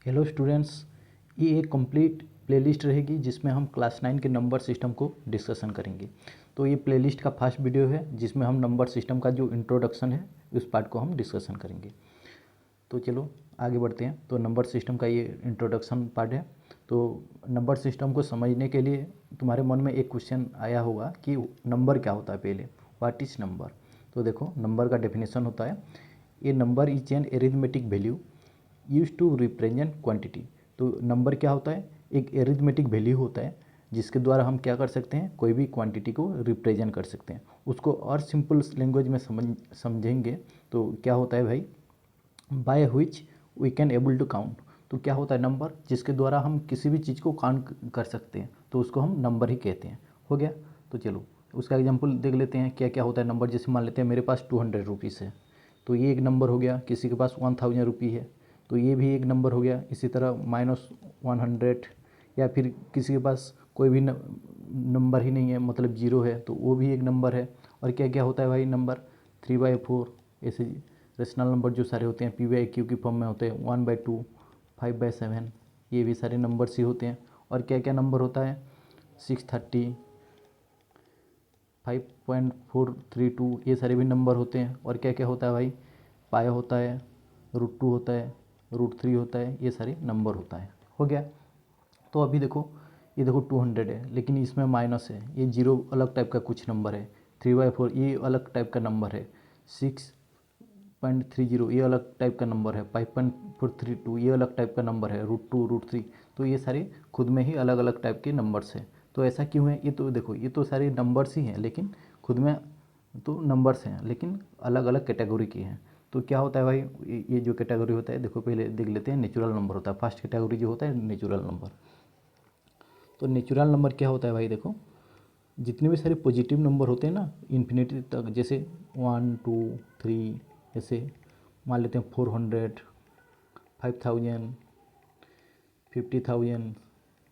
Hello students, ये एक complete playlist रहेगी जिसमें हम क्लास 9 के नंबर सिस्टम को डिस्कशन करेंगे। तो ये प्लेलिस्ट का फर्स्ट वीडियो है जिसमें हम नंबर सिस्टम का जो इंट्रोडक्शन है उस पार्ट को हम डिस्कशन करेंगे। तो चलो आगे बढ़ते हैं। तो नंबर सिस्टम का ये इंट्रोडक्शन पार्ट है। तो नंबर सिस्टम को समझने के लिए तुम्हारे मन में एक क्वेश्चन आया होगा कि नंबर क्या होता है। पहले व्हाट इज नंबर। तो देखो, नंबर का डेफिनेशन होता है a number is an arithmetic value used to represent quantity. तो नंबर क्या होता है? एक एरिथमेटिक वैल्यू होता है जिसके द्वारा हम क्या कर सकते हैं, कोई भी क्वांटिटी को रिप्रेजेंट कर सकते हैं। उसको और सिंपल लैंग्वेज में समझेंगे तो क्या होता है भाई, by which we can able to count. तो क्या होता है नंबर, जिसके द्वारा हम किसी भी चीज़ को काउंट कर सकते हैं, तो उसको हम नंबर ही कहते हैं। हो गया। तो चलो उसका एग्जांपल देख लेते हैं क्या क्या होता है नंबर। जैसे मान लेते हैं मेरे पास 200 रुपीज़ है, तो ये एक नंबर हो गया। किसी के पास 1000 रुपये है तो ये भी एक नंबर हो गया। इसी तरह -100, या फिर किसी के पास कोई भी नंबर ही नहीं है, मतलब जीरो है, तो वो भी एक नंबर है। और क्या क्या होता है भाई नंबर, 3/4, ऐसे रेशनल नंबर जो सारे होते हैं P/Q की फॉर्म में होते हैं, 1/2, 5/7, ये भी सारे नंबर्स ही होते हैं। और क्या क्या नंबर होता है, 630, 5.432, ये सारे भी नंबर होते हैं। और क्या क्या होता है भाई, पाया होता है, √2 होता है, √3 होता है, ये सारे नंबर होता है। हो गया। तो अभी देखो, ये देखो 200 है लेकिन इसमें माइनस है, ये जीरो अलग टाइप का कुछ नंबर है। 3/4 ये अलग टाइप का नंबर है। 6.30 ये अलग टाइप का नंबर है। 5.432 ये अलग टाइप का नंबर है। √2, √3, तो ये सारे खुद में ही अलग अलग टाइप के नंबर्स हैं। तो ऐसा क्यों है, ये तो देखो, ये तो सारे नंबर्स ही हैं लेकिन खुद में तो नंबर्स हैं लेकिन अलग अलग कैटेगरी की हैं। तो क्या होता है भाई, ये जो कैटेगरी होता है, देखो पहले देख लेते हैं। नेचुरल नंबर होता है फर्स्ट कैटेगरी जो होता है, नेचुरल नंबर। तो नेचुरल नंबर क्या होता है भाई, देखो जितने भी सारे पॉजिटिव नंबर होते हैं ना इन्फिनिटी तक, जैसे 1, 2, 3, ऐसे मान लेते हैं 400, 5000, 50,000,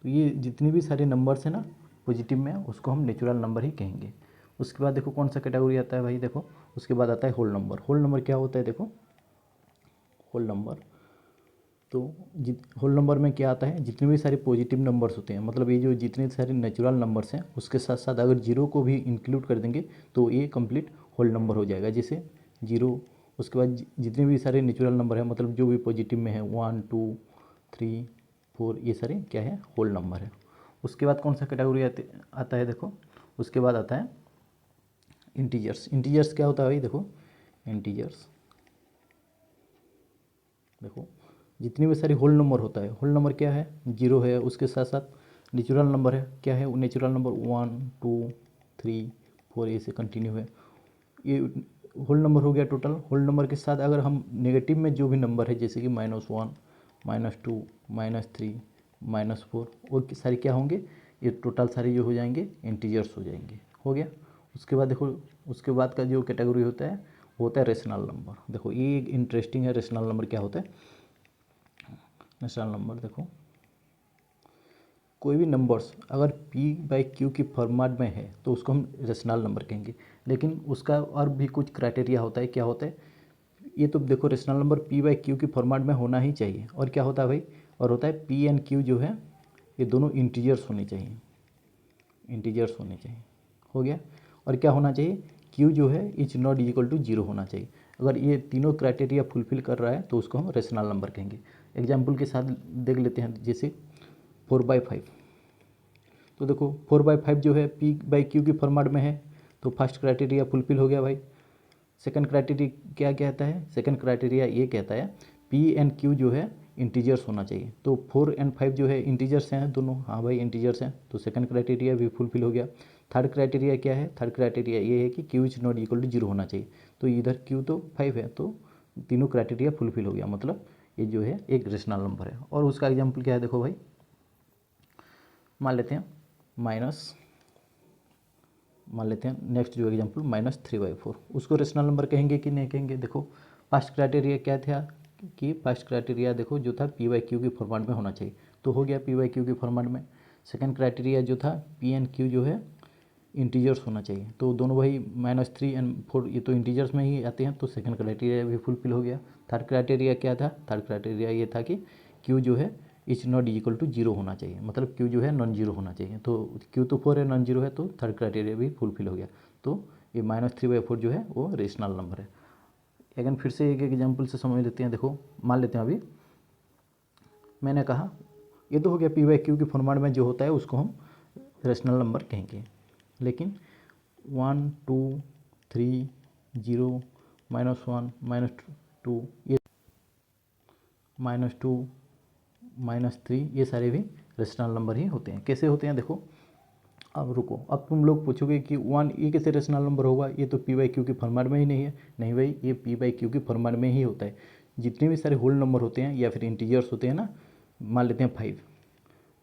तो ये जितने भी सारे नंबर्स हैं ना पॉजिटिव में, उसको हम नेचुरल नंबर ही कहेंगे। उसके बाद देखो कौन सा कैटेगरी आता है भाई, देखो उसके बाद आता है होल नंबर। होल नंबर क्या होता है, देखो होल नंबर, तो होल नंबर में क्या आता है, जितने भी सारे पॉजिटिव नंबर्स होते हैं, मतलब ये जो जितने सारे नेचुरल नंबर्स हैं उसके साथ साथ अगर जीरो को भी इंक्लूड कर देंगे तो ये कंप्लीट होल नंबर हो जाएगा। जैसे जीरो, उसके बाद जितने भी सारे नेचुरल नंबर हैं, मतलब जो भी पॉजिटिव में है, 1, 2, 3, 4, ये सारे क्या है, होल नंबर है। उसके बाद कौन सा कैटेगरी आता है, देखो उसके बाद आता है इंटीजर्स। इंटीजर्स क्या होता है भाई, देखो इंटीजर्स, देखो जितनी भी सारी होल नंबर होता है, होल नंबर क्या है, जीरो है, उसके साथ साथ नेचुरल नंबर है, क्या है, नेचुरल नंबर 1, 2, 3, 4 ऐसे कंटिन्यू है। ये होल नंबर हो गया टोटल। होल नंबर के साथ अगर हम नेगेटिव में जो भी नंबर है, जैसे कि -1, -2, -3, -4, वो सारे क्या होंगे, ये टोटल सारे जो हो जाएंगे इंटीजर्स हो जाएंगे। हो गया। उसके बाद देखो, उसके बाद का जो कैटेगरी होता है वो होता है रेशनल नंबर। देखो ये एक इंटरेस्टिंग है, रेशनल नंबर क्या होता है। रेशनल नंबर देखो, कोई भी नंबर्स अगर P/Q की फॉर्मेट में है तो उसको हम रेशनल नंबर कहेंगे। लेकिन उसका और भी कुछ क्राइटेरिया होता है। क्या होता है, ये तो देखो रेशनल नंबर P/Q की फॉर्मेट में होना ही चाहिए। और क्या होता है भाई, और होता है P एंड Q जो है ये दोनों इंटीजर्स होने चाहिए, इंटीजर्स होने चाहिए। हो गया। और क्या होना चाहिए, Q जो है is not equal to zero होना चाहिए। अगर ये तीनों क्राइटेरिया फुलफिल कर रहा है तो उसको हम रेशनल नंबर कहेंगे। एग्जाम्पल के साथ देख लेते हैं, जैसे 4/5। तो देखो 4/5 जो है P/Q की फॉर्मेट में है, तो फर्स्ट क्राइटेरिया फुलफिल हो गया भाई। सेकंड क्राइटेरिया क्या कहता है, सेकंड क्राइटेरिया ये कहता है P एंड Q जो है इंटीजर्स होना चाहिए। तो 4 और 5 जो है इंटीजर्स हैं दोनों, हाँ भाई इंटीजर्स हैं, तो सेकंड क्राइटेरिया भी फुलफिल हो गया। थर्ड क्राइटेरिया क्या है, थर्ड क्राइटेरिया ये है कि Q is not equal to zero होना चाहिए। तो इधर Q तो 5 है, तो तीनों क्राइटेरिया फुलफिल हो गया, मतलब ये जो है एक रेशनल नंबर है। और उसका एग्जाम्पल क्या है, देखो भाई मान लेते हैं मान लेते हैं नेक्स्ट जो एग्जांपल -3/4, उसको रेशनल नंबर कहेंगे कि नहीं कहेंगे। देखो फर्स्ट क्राइटेरिया क्या था, कि फर्स्ट क्राइटेरिया देखो जो था P/Q की फॉर्मेट में होना चाहिए, तो हो गया P/Q की फॉर्मेट में। सेकंड क्राइटेरिया जो था P एंड Q जो है इंटीजर्स होना चाहिए, तो दोनों वही -3 और 4 ये तो इंटीजर्स में ही आते हैं, तो सेकंड क्राइटेरिया भी फुलफिल हो गया। थर्ड क्राइटेरिया क्या था, थर्ड क्राइटेरिया ये था कि क्यू जो है is not equal to zero होना चाहिए, मतलब क्यू जो है नॉन जीरो होना चाहिए। तो क्यू तो 4 है, नॉन जीरो है, तो थर्ड क्राइटेरिया भी फुलफिल हो गया। तो ये -3/4 जो है वो रेशनल नंबर है। अगेन फिर से एक एग्जाम्पल से समझ लेते हैं। देखो मान लेते हैं अभी मैंने कहा ये तो हो गया p/q के फॉर्मेट में जो होता है उसको हम रेशनल नंबर कहेंगे। लेकिन 1 2 3 0 -1 -2 ये -2 -3 ये सारे भी रेशनल नंबर ही होते हैं। कैसे होते हैं देखो, अब रुको, अब तुम लोग पूछोगे कि 1 ये कैसे रेशनल नंबर होगा, ये तो p/q के फॉर्मेट में ही नहीं है। नहीं भाई, ये p/q के फॉर्मेट में ही होता है। जितने भी सारे होल नंबर होते हैं या फिर इंटीजर्स होते हैं ना, मान लेते हैं 5,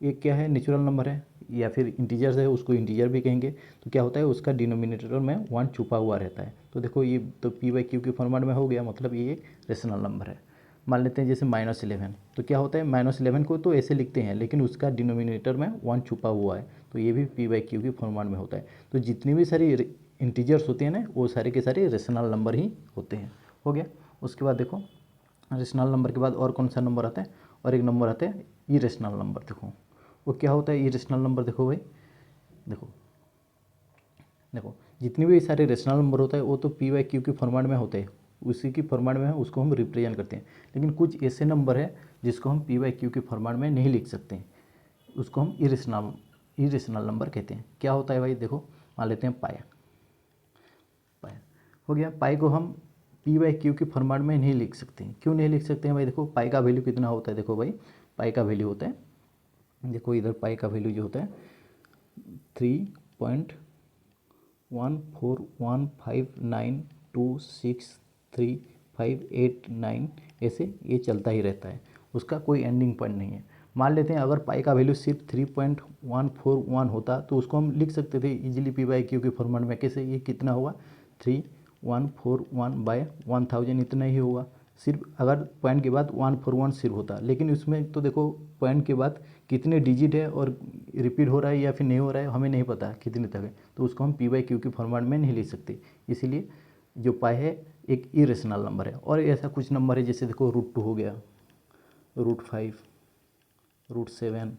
ये क्या है नेचुरल नंबर है या फिर इंटीजर्स है, उसको इंटीजर भी कहेंगे। तो क्या होता है उसका डिनोमिनेटर में 1 छुपा हुआ रहता है। तो देखो ये तो p/q के फॉर्मेट में हो गया, मतलब ये एक रेशनल नंबर है। मान लेते हैं जैसे -11, तो क्या होता है -11 को तो ऐसे लिखते हैं लेकिन उसका डिनोमिनेटर में 1 छुपा हुआ है, तो ये भी p/q के फॉर्मेट में होता है। तो जितनी भी सारी इंटीजर्स होते हैं ना वो सारे के सारे रेशनल नंबर ही होते हैं। हो गया। उसके बाद देखो रेशनल नंबर के बाद और कौन सा नंबर आता है, और एक नंबर आता है इरेशनल नंबर। देखो वो क्या होता है इरेशनल नंबर, देखो भाई देखो देखो जितने भी सारे रेशनल नंबर होता है वो तो p/q के फॉर्मेट में होते हैं, उसी की फॉर्मेट में है, उसको हम रिप्रेजेंट करते हैं। लेकिन कुछ ऐसे नंबर है जिसको हम p/q के फॉर्मेट में नहीं लिख सकते, उसको हम इरेशनल नंबर कहते हैं। क्या होता है भाई देखो, मान लेते हैं पाई। पाई हो गया, पाई को हम p/q के फॉर्मेट में नहीं लिख सकते। क्यों नहीं लिख सकते हैं भाई, देखो पाई का वैल्यू कितना होता है, देखो भाई पाई का वैल्यू होता है, देखो इधर पाई का वैल्यू जो होता है 3.14159263589 ऐसे ये चलता ही रहता है, उसका कोई एंडिंग पॉइंट नहीं है। मान लेते हैं अगर पाई का वैल्यू सिर्फ 3.141 होता तो उसको हम लिख सकते थे इजीली p/q के फॉर्मेट में। कैसे, ये कितना हुआ 3141/1000 इतना ही होगा, सिर्फ अगर पॉइंट के बाद 141 सिर्फ होता। लेकिन उसमें तो देखो पॉइंट के बाद कितने डिजिट है और रिपीट हो रहा है या फिर नहीं हो रहा है हमें नहीं पता कितने तक है, तो उसको हम p/q के फॉर्मेट में नहीं लिख सकते। इसीलिए जो पाई है एक इरेशनल नंबर है। और ऐसा कुछ नंबर है जैसे देखो √2 हो गया, √5, √7,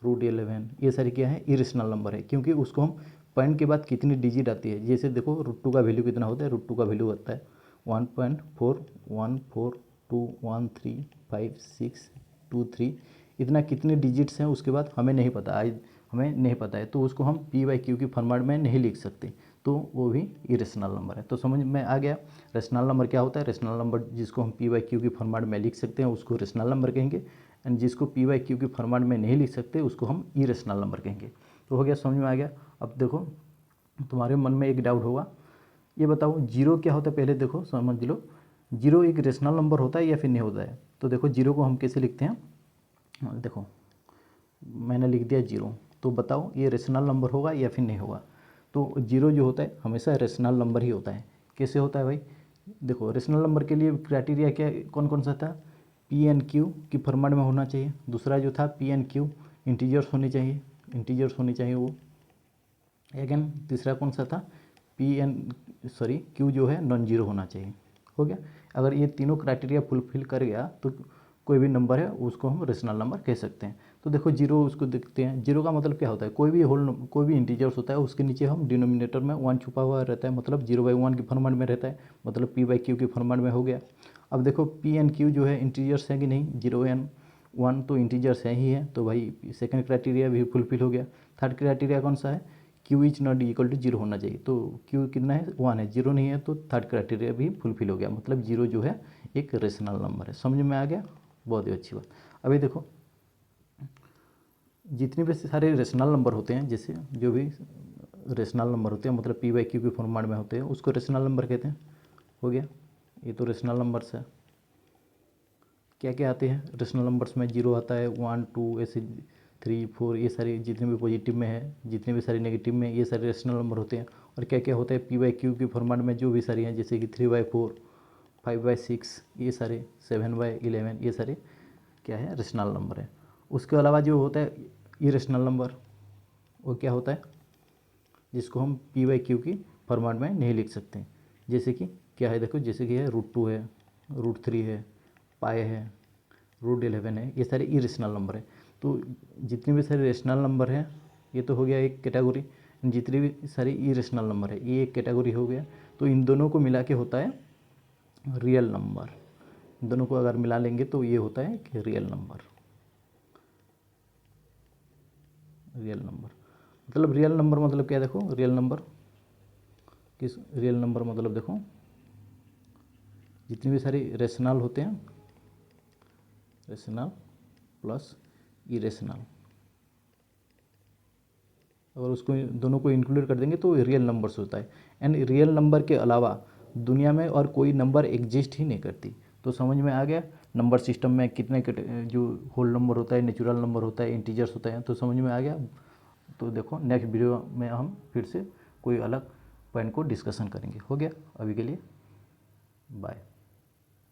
√11, ये सारे क्या है इरेशनल नंबर है, क्योंकि उसको हम पॉइंट के बाद कितनी डिजिट आती है। जैसे देखो √2 का वैल्यू कितना होता है, √2 का वैल्यू होता है 1.4142135623, इतना कितने डिजिट्स हैं उसके बाद हमें नहीं पता, आज हमें नहीं पता है, तो उसको हम p/q की फॉर्मेट में नहीं लिख सकते, तो वो भी इरेशनल नंबर है। तो समझ में आ गया रेशनल नंबर क्या होता है। रेशनल नंबर जिसको हम p/q की फॉर्मेट में लिख सकते हैं उसको रेशनल नंबर कहेंगे, एंड जिसको p/q की फॉर्मेट में नहीं लिख सकते उसको हम इरेशनल नंबर कहेंगे। तो हो गया, समझ में आ गया। अब देखो तुम्हारे मन में एक डाउट होगा, ये बताओ जीरो क्या होता है, पहले देखो समझ लो, जीरो एक रेशनल नंबर होता है या फिर नहीं होता है। तो देखो जीरो को हम कैसे लिखते हैं, देखो मैंने लिख दिया जीरो, तो बताओ ये रेशनल नंबर होगा या फिर नहीं होगा। तो जीरो जो होता है हमेशा रेशनल नंबर ही होता है। कैसे होता है भाई, देखो रेशनल नंबर के लिए क्राइटेरिया क्या कौन कौन सा था, p/q की फॉर्मेट में होना चाहिए। दूसरा जो था p/q इंटीजर्स होनी चाहिए, इंटीजर्स होनी चाहिए वो। अगेन तीसरा कौन सा था, q जो है नॉन जीरो होना चाहिए। हो गया, अगर ये तीनों क्राइटेरिया फुलफिल कर गया तो कोई भी नंबर है उसको हम रेशनल नंबर कह सकते हैं। तो देखो जीरो उसको देखते हैं, जीरो का मतलब क्या होता है, कोई भी इंटीजर्स होता है उसके नीचे हम डिनोमिनेटर में 1 छुपा हुआ रहता है, मतलब 0/1 की फॉर्मेट में रहता है, मतलब p/q की फॉर्मेट में हो गया। अब देखो p/q जो है इंटीजर्स है कि नहीं, 0 1 तो इंटीजर्स है ही है, तो भाई सेकंड क्राइटेरिया भी फुलफिल हो गया। थर्ड क्राइटेरिया कौन सा है, q is not equal to zero होना चाहिए, तो q कितना है 1 है, जीरो नहीं है, तो थर्ड क्राइटेरिया भी फुलफिल हो गया, मतलब जीरो जो है एक रेशनल नंबर है। समझ में आ गया, बहुत ही अच्छी बात। अभी देखो जितने भी सारे रेशनल नंबर होते हैं, जैसे जो भी रेशनल नंबर होते हैं मतलब p/q के फॉर्मेट में होते हैं उसको रेशनल नंबर कहते हैं। हो गया, ये तो रेशनल नंबर्स है। क्या क्या आते हैं रेशनल नंबर्स में, जीरो आता है, 1 2 ऐसे 3 4, ये सारे जितने भी पॉजिटिव में है, जितने भी सारे नेगेटिव में, ये सारे रेशनल नंबर होते हैं। और क्या क्या होता है p/q के फॉर्मेट में जो भी सारी हैं, जैसे कि 3/4 5/6, ये सारे 7/11, ये सारे क्या है रेशनल नंबर है। उसके अलावा जो होता है इरेशनल नंबर, वो क्या होता है जिसको हम p/q की फॉर्मेट में नहीं लिख सकते। जैसे कि क्या है देखो, जैसे कि है √2 है, √3 है, पाई है, रूट 11 है, ये सारे इरेशनल नंबर है। तो जितने भी सारे रेशनल नंबर हैं ये तो हो गया एक कैटेगरी, जितने भी सारे इरेशनल नंबर है ये एक कैटेगरी हो गया। तो इन दोनों को मिला के होता है रियल नंबर। इन दोनों को अगर मिला लेंगे तो ये होता है कि रियल नंबर। रियल नंबर मतलब रियल नंबर मतलब क्या, देखो रियल नंबर किस, रियल नंबर मतलब देखो जितने भी सारे रेशनल होते हैं, रेशनल प्लस इरेशनल, अगर उसको दोनों को इंक्लूड कर देंगे तो रियल नंबर्स होता है। एंड रियल नंबर के अलावा दुनिया में और कोई नंबर एग्जिस्ट ही नहीं करती। तो समझ में आ गया नंबर सिस्टम में कितने जो होल नंबर होता है, नेचुरल नंबर होता है, इंटीजर्स होता है, तो समझ में आ गया। तो देखो नेक्स्ट वीडियो में हम फिर से कोई अलग पॉइंट को डिस्कशन करेंगे। हो गया अभी के लिए, बाय।